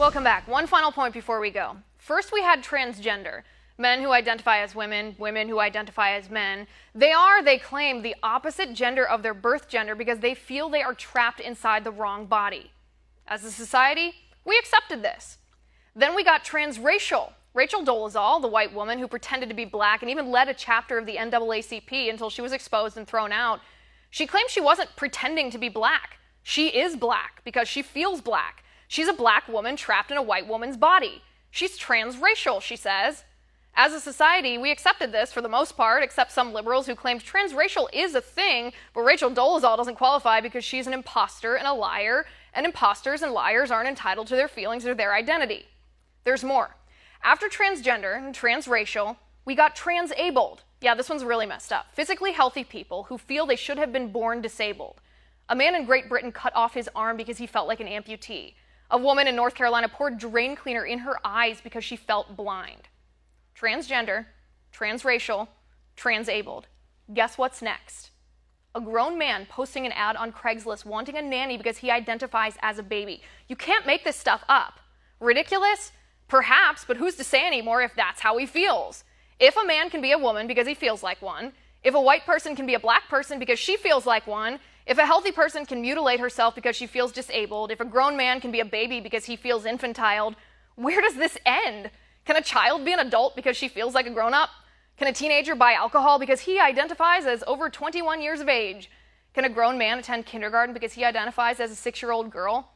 Welcome back. One final point before we go. First, we had transgender. Men who identify as women, women who identify as men. They claim, the opposite gender of their birth gender because they feel they are trapped inside the wrong body. As a society, we accepted this. Then we got transracial. Rachel Dolezal, the white woman who pretended to be black and even led a chapter of the NAACP until she was exposed and thrown out, she claimed she wasn't pretending to be black. She is black because she feels black. She's a black woman trapped in a white woman's body. She's transracial, she says. As a society, we accepted this for the most part, except some liberals who claimed transracial is a thing, but Rachel Dolezal doesn't qualify because she's an imposter and a liar, and imposters and liars aren't entitled to their feelings or their identity. There's more. After transgender and transracial, we got transabled. Yeah, this one's really messed up. Physically healthy people who feel they should have been born disabled. A man in Great Britain cut off his arm because he felt like an amputee. A woman in North Carolina poured drain cleaner in her eyes because she felt blind. Transgender, transracial, transabled. Guess what's next? A grown man posting an ad on Craigslist wanting a nanny because he identifies as a baby. You can't make this stuff up. Ridiculous? Perhaps, but who's to say anymore if that's how he feels? If a man can be a woman because he feels like one, if a white person can be a black person because she feels like one, if a healthy person can mutilate herself because she feels disabled, if a grown man can be a baby because he feels infantile, where does this end? Can a child be an adult because she feels like a grown-up? Can a teenager buy alcohol because he identifies as over 21 years of age? Can a grown man attend kindergarten because he identifies as a 6-year-old girl?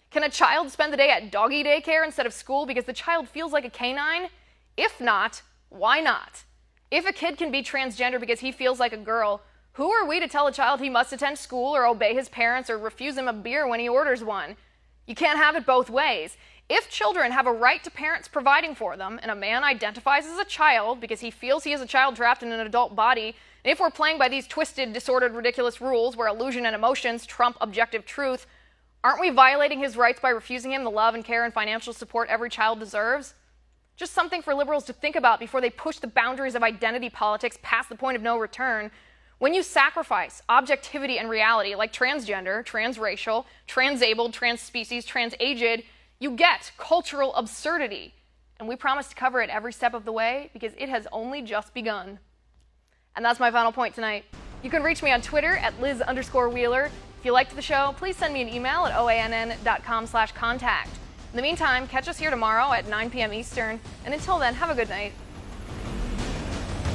Can a child spend the day at doggy daycare instead of school because the child feels like a canine? If not, why not? If a kid can be transgender because he feels like a girl, who are we to tell a child he must attend school or obey his parents or refuse him a beer when he orders one? You can't have it both ways. If children have a right to parents providing for them, and a man identifies as a child because he feels he is a child trapped in an adult body, and if we're playing by these twisted, disordered, ridiculous rules where illusion and emotions trump objective truth, aren't we violating his rights by refusing him the love and care and financial support every child deserves? Just something for liberals to think about before they push the boundaries of identity politics past the point of no return. When you sacrifice objectivity and reality like transgender, transracial, transabled, transspecies, transaged, you get cultural absurdity. And we promise to cover it every step of the way because it has only just begun. And that's my final point tonight. You can reach me on Twitter at Liz_Wheeler. If you liked the show, please send me an email at oann.com/contact. In the meantime, catch us here tomorrow at 9 p.m. Eastern. And until then, have a good night.